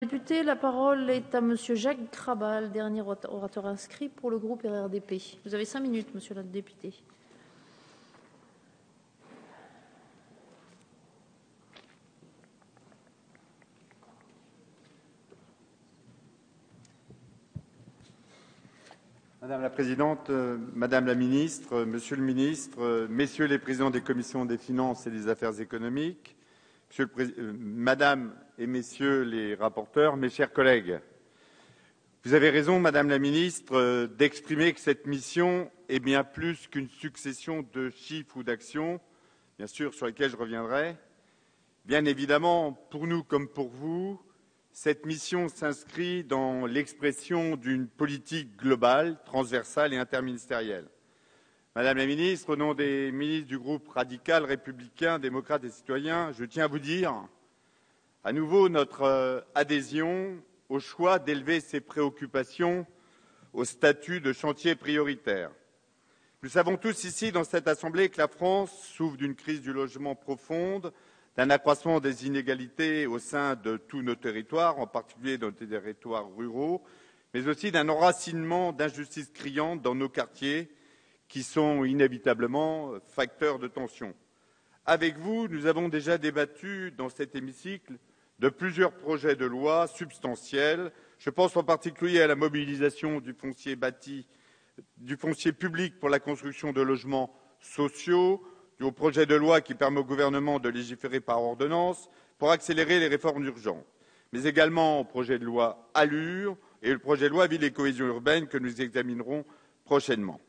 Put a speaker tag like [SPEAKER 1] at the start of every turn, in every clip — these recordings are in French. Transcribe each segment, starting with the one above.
[SPEAKER 1] Député, la parole est à Monsieur Jacques Krabal, dernier orateur inscrit pour le groupe RRDP. Vous avez 5 minutes, Monsieur le député.
[SPEAKER 2] Madame la Présidente, Madame la Ministre, Monsieur le Ministre, Messieurs les Présidents des Commissions des Finances et des Affaires économiques, Madame et Messieurs les rapporteurs, mes chers collègues, vous avez raison, Madame la Ministre, d'exprimer que cette mission est bien plus qu'une succession de chiffres ou d'actions, bien sûr sur lesquelles je reviendrai. Bien évidemment, pour nous comme pour vous, cette mission s'inscrit dans l'expression d'une politique globale, transversale et interministérielle. Madame la Ministre, au nom des ministres du groupe radical, républicain, démocrate et citoyen, je tiens à vous dire à nouveau notre adhésion au choix d'élever ces préoccupations au statut de chantier prioritaire. Nous savons tous ici dans cette Assemblée que la France souffre d'une crise du logement profonde, d'un accroissement des inégalités au sein de tous nos territoires, en particulier dans les territoires ruraux, mais aussi d'un enracinement d'injustices criantes dans nos quartiers qui sont inévitablement facteurs de tension. Avec vous, nous avons déjà débattu dans cet hémicycle de plusieurs projets de loi substantiels. Je pense en particulier à la mobilisation du foncier bâti, du foncier public pour la construction de logements sociaux, au projet de loi qui permet au gouvernement de légiférer par ordonnance pour accélérer les réformes urgentes, mais également au projet de loi Allure et le projet de loi Ville et cohésion urbaine que nous examinerons prochainement.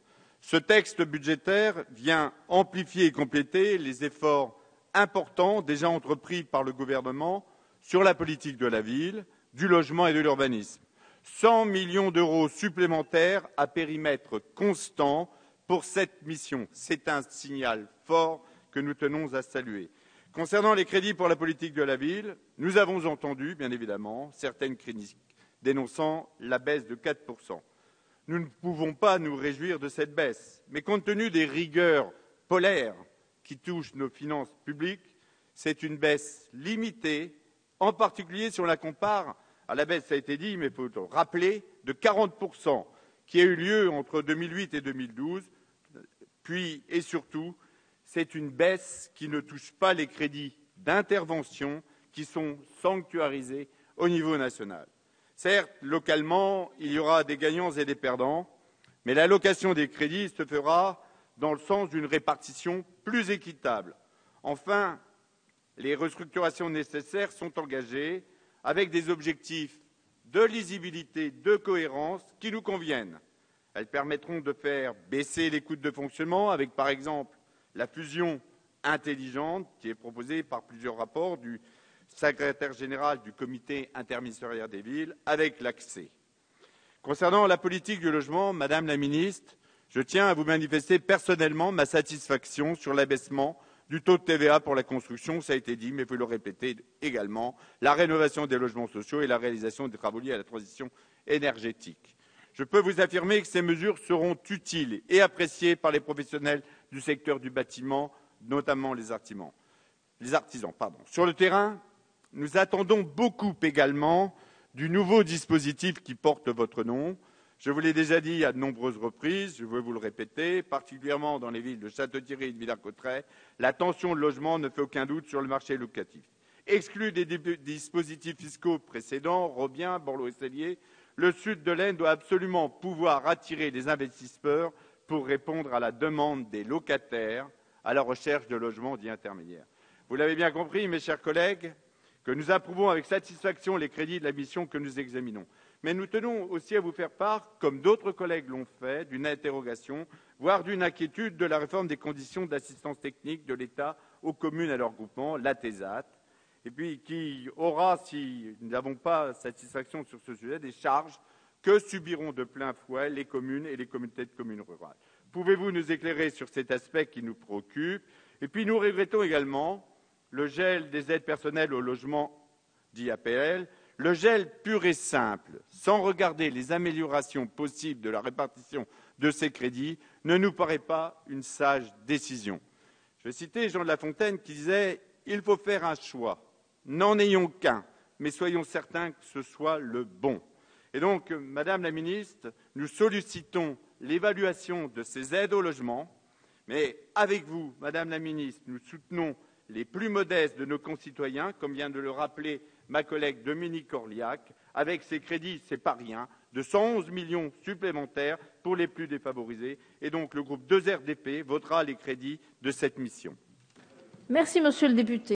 [SPEAKER 2] Ce texte budgétaire vient amplifier et compléter les efforts importants déjà entrepris par le gouvernement sur la politique de la ville, du logement et de l'urbanisme. 100 millions d'euros supplémentaires à périmètre constant pour cette mission. C'est un signal fort que nous tenons à saluer. Concernant les crédits pour la politique de la ville, nous avons entendu, bien évidemment, certaines critiques dénonçant la baisse de 4%. Nous ne pouvons pas nous réjouir de cette baisse, mais compte tenu des rigueurs polaires qui touchent nos finances publiques, c'est une baisse limitée, en particulier si on la compare à la baisse, ça a été dit, mais il faut le rappeler, de 40% qui a eu lieu entre 2008 et 2012, puis et surtout, c'est une baisse qui ne touche pas les crédits d'intervention qui sont sanctuarisés au niveau national. Certes, localement, il y aura des gagnants et des perdants, mais l'allocation des crédits se fera dans le sens d'une répartition plus équitable. Enfin, les restructurations nécessaires sont engagées avec des objectifs de lisibilité, de cohérence qui nous conviennent. Elles permettront de faire baisser les coûts de fonctionnement avec, par exemple, la fusion intelligente qui est proposée par plusieurs rapports du secrétaire général du comité interministériel des villes avec l'accès. Concernant la politique du logement, Madame la Ministre, je tiens à vous manifester personnellement ma satisfaction sur l'abaissement du taux de TVA pour la construction, ça a été dit, mais vous le répétez également, la rénovation des logements sociaux et la réalisation des travaux liés à la transition énergétique. Je peux vous affirmer que ces mesures seront utiles et appréciées par les professionnels du secteur du bâtiment, notamment les artisans. Sur le terrain, nous attendons beaucoup également du nouveau dispositif qui porte votre nom. Je vous l'ai déjà dit à de nombreuses reprises, je veux vous le répéter, particulièrement dans les villes de Château-Thierry et de Villers-Cotterêts, la tension de logement ne fait aucun doute sur le marché locatif. Exclu des dispositifs fiscaux précédents, Robien, Borloo et Cellier, le sud de l'Aisne doit absolument pouvoir attirer des investisseurs pour répondre à la demande des locataires à la recherche de logements dits intermédiaires. Vous l'avez bien compris, mes chers collègues, que nous approuvons avec satisfaction les crédits de la mission que nous examinons. Mais nous tenons aussi à vous faire part, comme d'autres collègues l'ont fait, d'une interrogation, voire d'une inquiétude de la réforme des conditions d'assistance technique de l'État aux communes et à leurs groupements, l'ATESAT, et puis qui aura, si nous n'avons pas satisfaction sur ce sujet, des charges que subiront de plein fouet les communes et les communautés de communes rurales. Pouvez-vous nous éclairer sur cet aspect qui nous préoccupe? Et puis nous regrettons également le gel des aides personnelles au logement dit APL, le gel pur et simple, sans regarder les améliorations possibles de la répartition de ces crédits, ne nous paraît pas une sage décision. Je vais citer Jean de La Fontaine qui disait « Il faut faire un choix, n'en ayons qu'un, mais soyons certains que ce soit le bon. Et donc, Madame la Ministre, nous sollicitons l'évaluation de ces aides au logement, mais avec vous, Madame la Ministre, nous soutenons les plus modestes de nos concitoyens, comme vient de le rappeler ma collègue Dominique Orliac. Avec ces crédits, ce n'est pas rien, de 111 millions supplémentaires pour les plus défavorisés. Et donc, le groupe 2RDP votera les crédits de cette mission.
[SPEAKER 1] Merci, Monsieur le député.